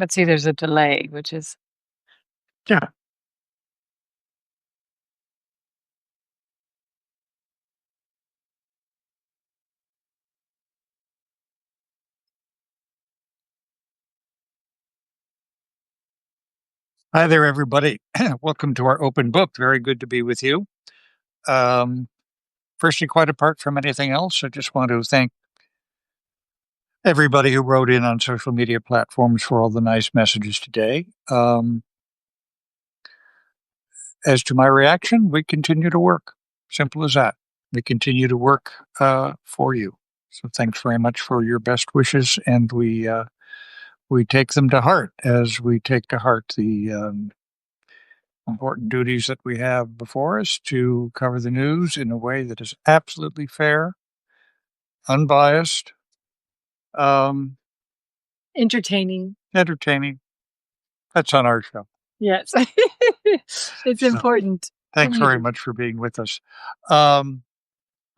But see, there's a delay, which is Yeah. Hi there, everybody. Welcome to our open book. Very good to be with you. Um, Firstly, quite apart from anything else, I just want to thank everybody who wrote in on social media platforms for all the nice messages today. As to my reaction, we continue to work. Simple as that. We continue to work for you. So thanks very much for your best wishes, and we take them to heart as we take to heart the important duties that we have before us to cover the news in a way that is absolutely fair, unbiased, um, entertaining. entertaining. That's on our show. Yes. It's So important. thanks very much for being with us. Um,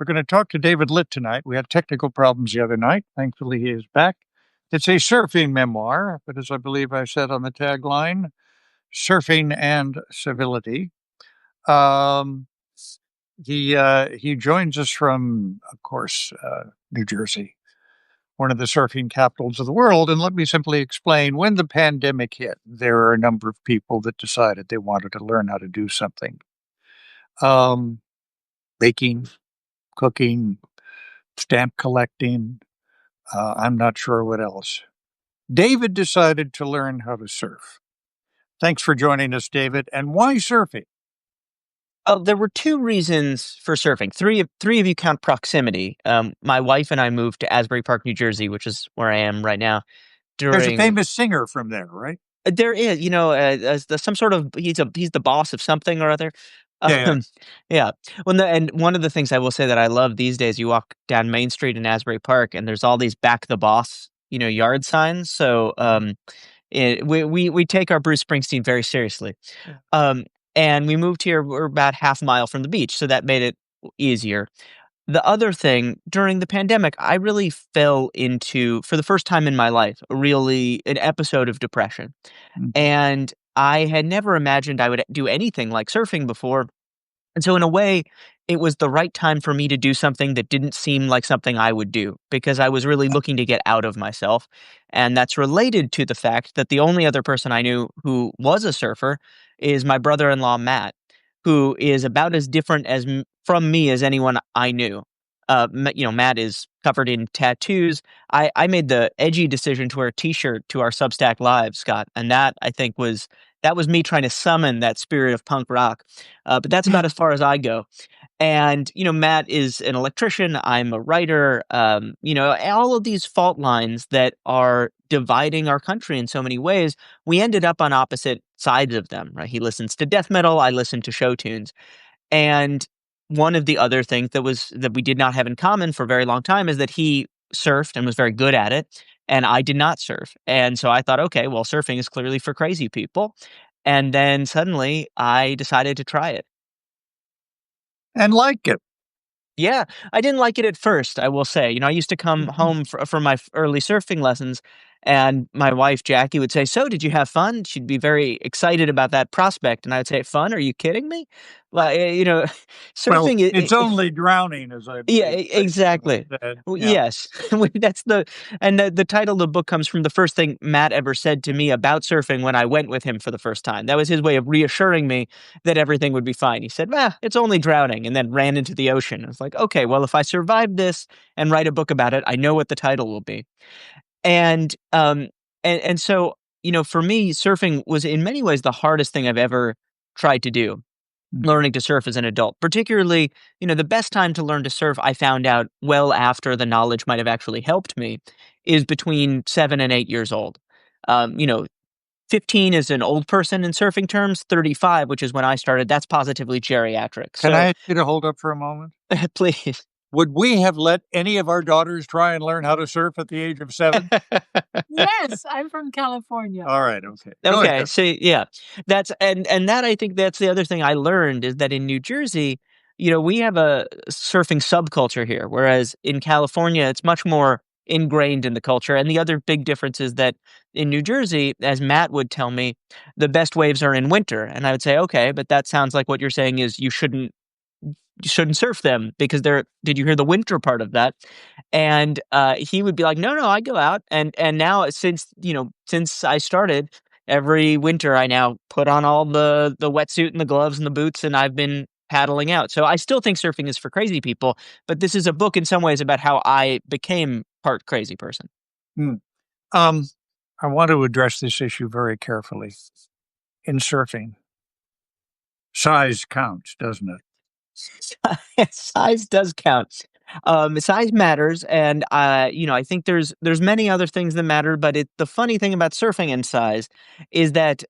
we're going to talk to David Litt tonight. We had technical problems the other night. Thankfully, he is back. It's a surfing memoir, but as I believe I said on the tagline, surfing and civility. Um, he joins us from, of course, New Jersey, one of the surfing capitals of the world. And let me simply explain: when the pandemic hit, there are a number of people that decided they wanted to learn how to do something. Um, Baking, cooking, stamp collecting. I'm not sure what else. David decided to learn how to surf. Thanks for joining us, David. And why surfing? There were two reasons for surfing. Three of you count proximity. My wife and I moved to Asbury Park, New Jersey, which is where I am right now. There's a During famous singer from there, right? There is, as some sort of he's the boss of something or other. Yeah. Um, yeah. And one of the things I will say that I love these days, you walk down Main Street in Asbury Park, and there's all these "Back the Boss," yard signs. So we take our Bruce Springsteen very seriously. Yeah. And we moved here. We're about half a mile from the beach, so that made it easier. The other thing, during the pandemic, I really fell into, for the first time in my life, an episode of depression. Mhm. And I had never imagined I would do anything like surfing before. And so in a way, it was the right time for me to do something that didn't seem like something I would do, because I was really looking to get out of myself. And that's related to the fact that the only other person I knew who was a surfer is my brother-in-law, Matt, who is about as different from me as anyone I knew. Matt is covered in tattoos. I made the edgy decision to wear a T-shirt to our Substack Live, Scott, and that I think that was me trying to summon that spirit of punk rock. But that's about as far as I go. And, Matt is an electrician. I'm a writer. All of these fault lines that are dividing our country in so many ways, we ended up on opposite sides of them, right? He listens to death metal. I listen to show tunes. And one of the other things that we did not have in common for a very long time is that he surfed and was very good at it, and I did not surf. And so I thought, okay, well, surfing is clearly for crazy people. And then suddenly I decided to try it. And like it. Yeah, I didn't like it at first, I will say. I used to come home from my early surfing lessons, and my wife, Jackie, would say, "So, did you have fun?" She'd be very excited about that prospect, and I'd say, "Fun? Are you kidding me?" Like, Well, surfing it's only drowning, as I yeah, believe exactly. said. Well, Yeah. yes. That's the title of the book comes from the first thing Matt ever said to me about surfing when I went with him for the first time. That was his way of reassuring me that everything would be fine. He said, it's only drowning," and then ran into the ocean. I was like, okay, well, if I survive this and write a book about it, I know what the title will be. And so, for me, surfing was in many ways the hardest thing I've ever tried to do, learning to surf as an adult. Particularly, the best time to learn to surf, I found out well after the knowledge might have actually helped me, is between 7 and 8 years old. Um, you know, 15 is an old person in surfing terms. 35, which is when I started, that's positively geriatric. Can I So ask you to hold up for a moment? please. Would we have let any of our daughters try and learn how to surf at the age of 7? Yes, I'm from California. All right. Okay. Go Okay, ahead. so yeah, that's and that I think that's the other thing I learned is that in New Jersey, we have a surfing subculture here, whereas in California it's much more ingrained in the culture. And the other big difference is that in New Jersey, as Matt would tell me, the best waves are in winter. And I would say, okay, but that sounds like what you're saying is you shouldn't surf them because they're did you hear the winter part of that? And he would be like, no, I go out. And now since I started, every winter I now put on all the wetsuit and the gloves and the boots, and I've been paddling out. So I still think surfing is for crazy people, but this is a book in some ways about how I became part crazy person. Hmm. Um, I want to address this issue very carefully. In surfing, size counts, doesn't it? Size does count. Size matters, and I think there's many other things that matter. But the funny thing about surfing and size is that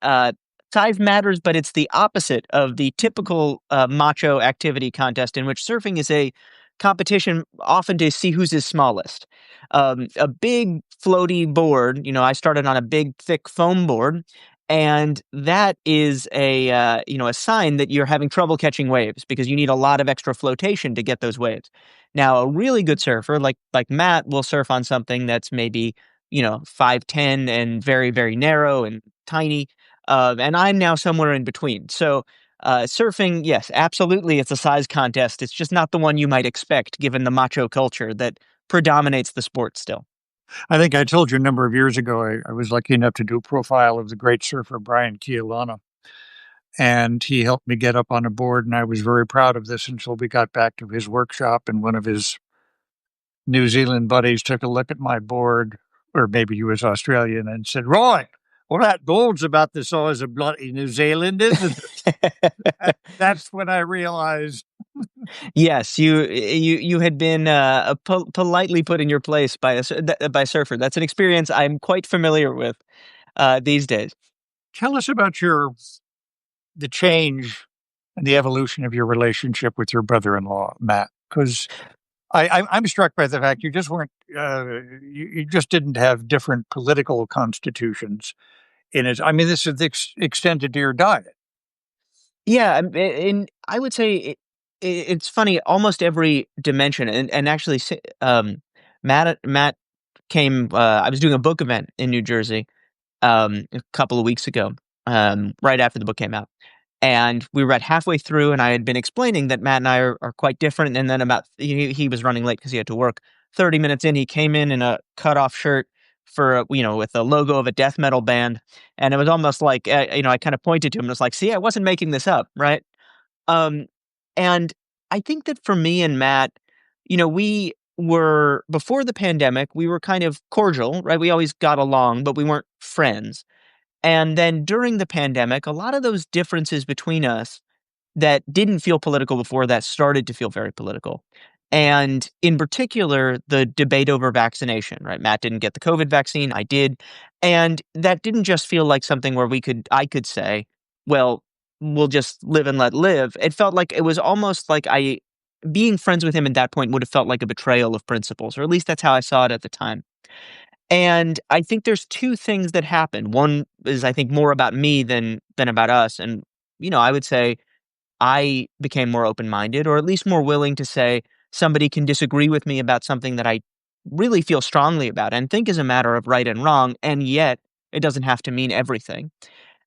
size matters, but it's the opposite of the typical macho activity contest, in which surfing is a competition often to see who's his smallest. A big floaty board. I started on a big thick foam board, and that is a sign that you're having trouble catching waves because you need a lot of extra flotation to get those waves. Now, a really good surfer like Matt will surf on something that's maybe 5'10" and very very narrow and tiny, and I'm now somewhere in between. So surfing, yes, absolutely, it's a size contest. It's just not the one you might expect given the macho culture that predominates the sport still. I think I told you a number of years ago, I was lucky enough to do a profile of the great surfer Brian Keelana, and he helped me get up on a board, and I was very proud of this until we got back to his workshop, and one of his New Zealand buddies took a look at my board, or maybe he was Australian, and said, "Roy, well, that board's about the size of bloody New Zealand, isn't it?" That's when I realized. Yes, you had been politely put in your place by by a surfer. That's an experience I'm quite familiar with these days. Tell us about the change and the evolution of your relationship with your brother-in-law, Matt, because I'm struck by the fact you just weren't, you just didn't have different political constitutions in it. I mean, this is extended to your diet. Yeah, and I would say it's funny. Almost every dimension, and actually, Matt came. I was doing a book event in New Jersey a couple of weeks ago, right after the book came out. And we were at halfway through, and I had been explaining that Matt and I are quite different. And then he was running late because he had to work. 30 minutes in, he came in a cutoff shirt with a logo of a death metal band, and it was almost like I kind of pointed to him and was like, "See, I wasn't making this up, right?" Um, and I think that for me and Matt, we were before the pandemic, we were kind of cordial, right? We always got along, but we weren't friends. And then during the pandemic, a lot of those differences between us that didn't feel political before that started to feel very political. And in particular, the debate over vaccination, right? Matt didn't get the COVID vaccine, I did. And that didn't just feel like something where I could say, well, we'll just live and let live. It felt like it was almost like being friends with him at that point would have felt like a betrayal of principles, or at least that's how I saw it at the time. And I think there's two things that happen. One is I think more about me than about us. And, I would say I became more open-minded, or at least more willing to say somebody can disagree with me about something that I really feel strongly about and think is a matter of right and wrong, and yet it doesn't have to mean everything.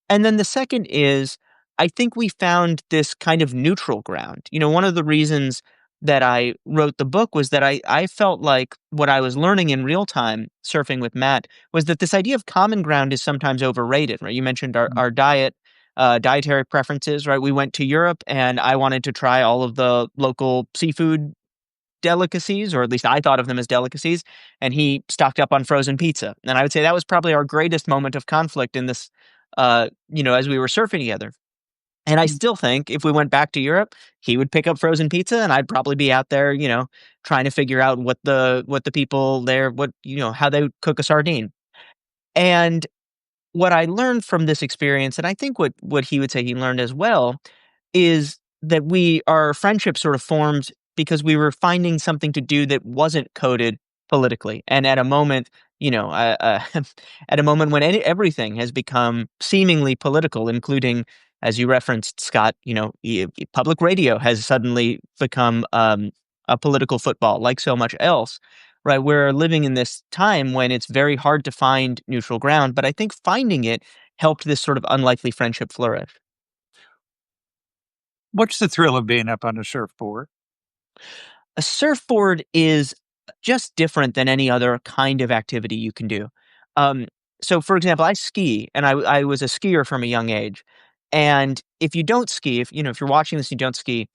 And then the second is, I think we found this kind of neutral ground. One of the reasons that I wrote the book was that I felt like what I was learning in real time surfing with Matt was that this idea of common ground is sometimes overrated, right? You mentioned our dietary preferences, right? We went to Europe and I wanted to try all of the local seafood delicacies, or at least I thought of them as delicacies, and he stocked up on frozen pizza. And I would say that was probably our greatest moment of conflict in this, as we were surfing together. And I still think if we went back to Europe, he would pick up frozen pizza, and I'd probably be out there, trying to figure out what the people there, how they would cook a sardine. And what I learned from this experience, and I think what he would say he learned as well, is that our friendship sort of formed because we were finding something to do that wasn't coded politically. And at a moment, at a moment when everything has become seemingly political, including, as you referenced, Scott, public radio has suddenly become a political football, like so much else. right? We're living in this time when it's very hard to find neutral ground, but I think finding it helped this sort of unlikely friendship flourish. What's the thrill of being up on a surfboard? A surfboard is just different than any other kind of activity you can do. Um, so, for example, I ski, and I was a skier from a young age. And if you don't ski, if you're watching this, and you don't ski.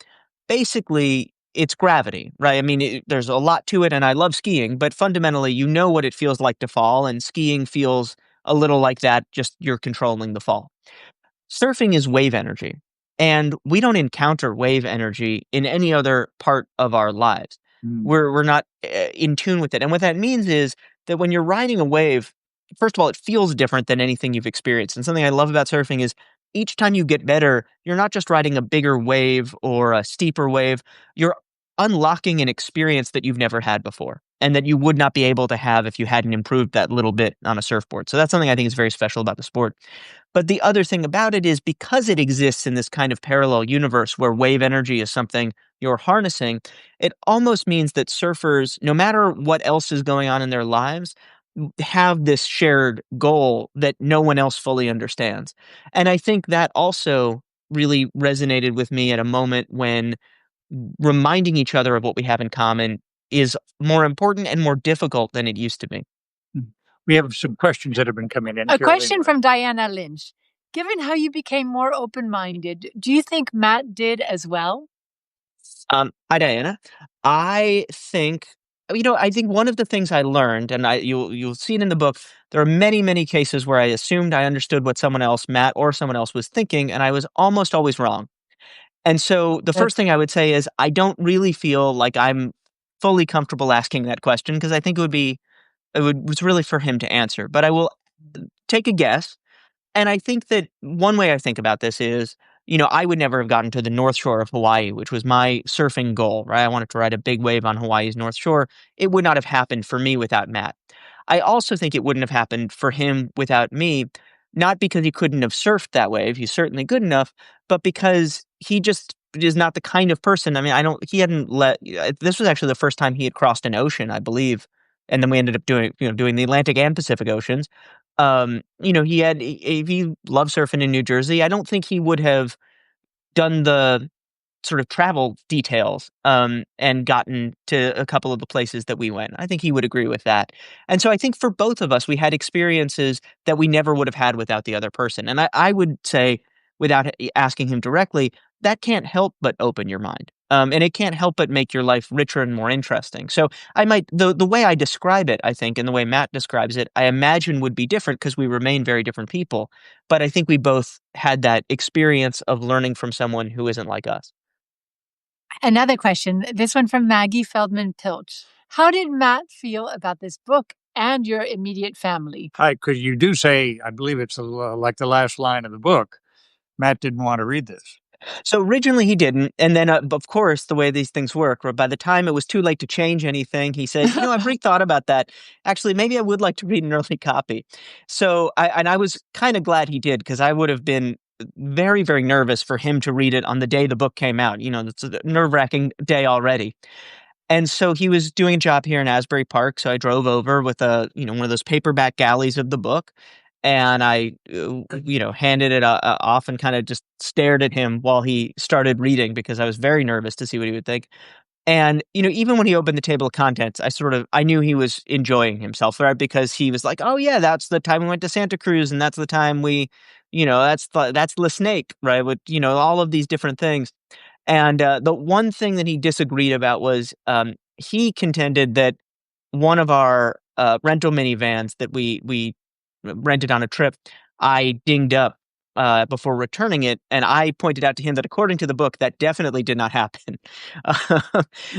Basically, it's gravity, right? I mean, there's a lot to it, and I love skiing, but fundamentally, you know what it feels like to fall, and skiing feels a little like that. Just you're controlling the fall. Surfing is wave energy, and we don't encounter wave energy in any other part of our lives. Mm, We're not in tune with it, and what that means is that when you're riding a wave, first of all, it feels different than anything you've experienced. And something I love about surfing is each time you get better, you're not just riding a bigger wave or a steeper wave. You're unlocking an experience that you've never had before, and that you would not be able to have if you hadn't improved that little bit on a surfboard. So that's something I think is very special about the sport. But the other thing about it is because it exists in this kind of parallel universe where wave energy is something you're harnessing, it almost means that surfers, no matter what else is going on in their lives, have this shared goal that no one else fully understands. And I think that also really resonated with me at a moment when reminding each other of what we have in common is more important and more difficult than it used to be. mm. We have some questions that have been coming in. A Carolyn, question from Diana Lynch. Given how you became more open-minded, do you think Matt did as well? Hi, Diana. I think, I think one of the things I learned, and you'll see it in the book. There are many, many cases where I assumed I understood what someone else, Matt or someone else, was thinking, and I was almost always wrong. And so the first That's thing I would say is I don't really feel like I'm fully comfortable asking that question because I think it's really for him to answer. But I will take a guess, and I think that one way I think about this is, I would never have gotten to the North Shore of Hawaii, which was my surfing goal, right? I wanted to ride a big wave on Hawaii's North Shore. It would not have happened for me without Matt. I also think it wouldn't have happened for him without me, not because he couldn't have surfed that wave. He's certainly good enough, but because he just is not the kind of person. I mean, he hadn't this was actually the first time he had crossed an ocean, I believe. And then we ended up doing the Atlantic and Pacific Oceans. If he loved surfing in New Jersey, I don't think he would have done the sort of travel details, and gotten to a couple of the places that we went. I think he would agree with that. And so I think for both of us, we had experiences that we never would have had without the other person. And I would say, without asking him directly, that can't help but open your mind. And it can't help but make your life richer and more interesting. So the way I describe it, I think, and the way Matt describes it, I imagine would be different because we remain very different people. But I think we both had that experience of learning from someone who isn't like us. another question. This one from Maggie Feldman Pilch. How did Matt feel about this book and your immediate family? Hi, because you do say, I believe it's like the last line of the book, Matt didn't want to read this. So originally he didn't, and then of course the way these things work, by the time it was too late to change anything, he said, I've rethought about that. Actually, maybe I would like to read an early copy." So I was kind of glad he did because I would have been very, very nervous for him to read it on the day the book came out. It's a nerve-wracking day already. And so he was doing a job here in Asbury Park, so I drove over with one of those paperback galleys of the book, and I, handed it off and kind of just stared at him while he started reading because I was very nervous to see what he would think. And, even when he opened the table of contents, I knew he was enjoying himself, right? Because he was like, "Oh yeah, that's the time we went to Santa Cruz, and that's the time that's the snake, right?" With, all of these different things. And the one thing that he disagreed about was, he contended that one of our rental minivans that we rented on a trip, I dinged up before returning it, and I pointed out to him that according to the book, that definitely did not happen.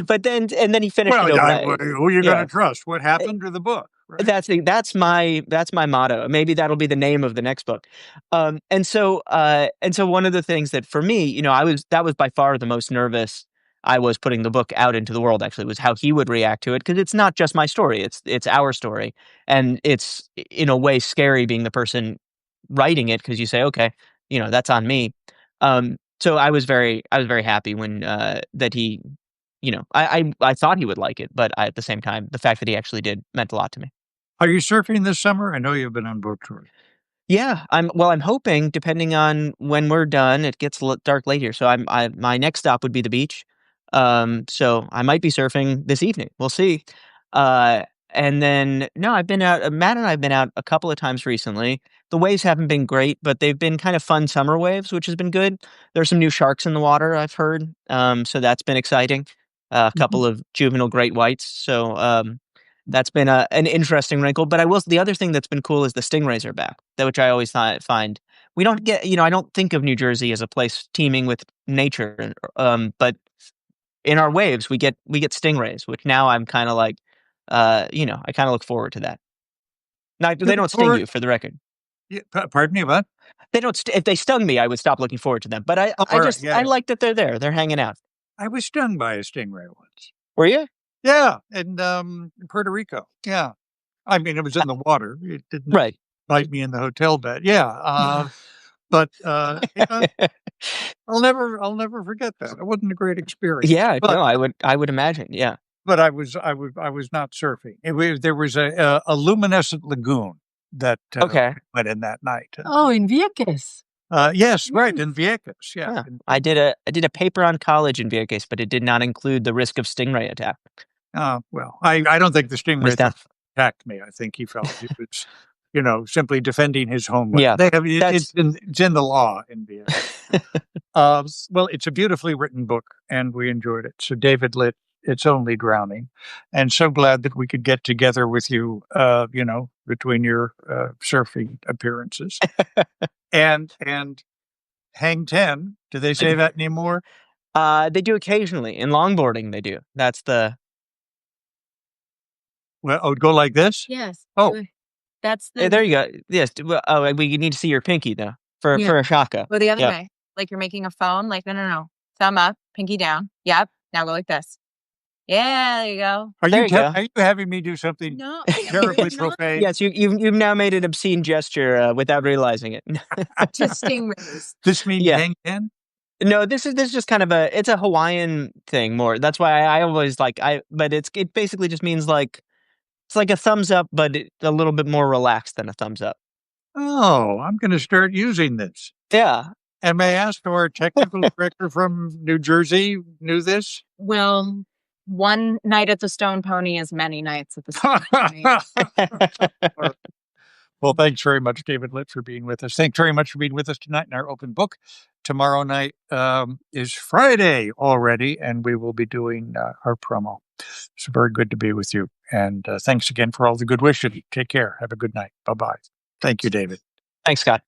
But then he finished it Well, over. who are you going Yeah, to trust? What happened to the book, right? that's my motto. Maybe that'll be the name of the next book. And so one of the things that for me, that was by far the most nervous I was putting the book out into the world. Actually, was how he would react to it because it's not just my story; it's our story, and it's in a way scary being the person writing it because you say, okay, that's on me. So I was very happy when that he I thought he would like it, but at the same time, the fact that he actually did meant a lot to me. Are you surfing this summer? I know you've been on boat tour. Yeah, I'm hoping, depending on when we're done, it gets dark late here, so my next stop would be the beach. So I might be surfing this evening. We'll see. Uh, and then no, I've been out. Matt and I have been out a couple of times recently. The waves haven't been great, but they've been kind of fun summer waves, which has been good. There's some new sharks in the water, I've heard. So that's been exciting. A Mhm. couple of juvenile great whites. So that's been an interesting wrinkle. But the other thing that's been cool is the stingrays are back, which I always find we don't get. I don't think of New Jersey as a place teeming with nature, but in our waves we get stingrays, which now I'm kind of like, I kind of look forward to that. Now You they look don't sting forward- you, for the record. Yeah, pardon me, what? They don't. If they stung me, I would stop looking forward to them. But Oh, all right, I yeah. like that they're there. They're hanging out. I was stung by a stingray once. Were you? Yeah, in Puerto Rico. Yeah. I mean, it was in the water. It didn't Right. bite me in the hotel bed. Yeah. But I'll never forget that. It wasn't a great experience. Yeah. But No, I would imagine. Yeah. but I was not surfing. There was a luminescent lagoon that Okay. went in that night. Oh, in Vieques. Yes, right, in Vieques. Yeah. Huh. I did a paper on college in Vieques, but it did not include the risk of stingray attack. Well, I don't think the stingray Was that? attacked me. I think he felt he was, simply defending his homeland. Yeah, They have that's it's in the law in Vieques. Well, it's a beautifully written book, and we enjoyed it. So, David Litt, It's Only Drowning, and so glad that we could get together with you. Between your surfing appearances, and hang 10. Do they say that anymore? they do occasionally in longboarding. They do. That's the Well, it would go like this. Yes. Oh. That's there you go. Yes. Well, we need to see your pinky though for a shaka. Go the other Yep. way. Like you're making a phone. Like, no. Thumb up, pinky down. Yep. Now go like this. Yeah, there you go. There you go. Are you having me do something No. terribly profane? Yes, you've now made an obscene gesture without realizing it. To stingrays. This means Yeah. hang 10? No, this is just kind of it's a Hawaiian thing more. That's why I always but it basically just means like it's like a thumbs up, but a little bit more relaxed than a thumbs up. Oh, I'm going to start using this. Yeah. And may I ask if our technical director from New Jersey knew this? Well, one night at the Stone Pony is many nights at the Stone Pony. Well, thanks very much, David Litt, for being with us. Thanks very much for being with us tonight in our open book. Tomorrow night is Friday already, and we will be doing our promo. It's very good to be with you. And thanks again for all the good wishes. Take care. Have a good night. Bye-bye. Thank you, David. Thanks, Scott.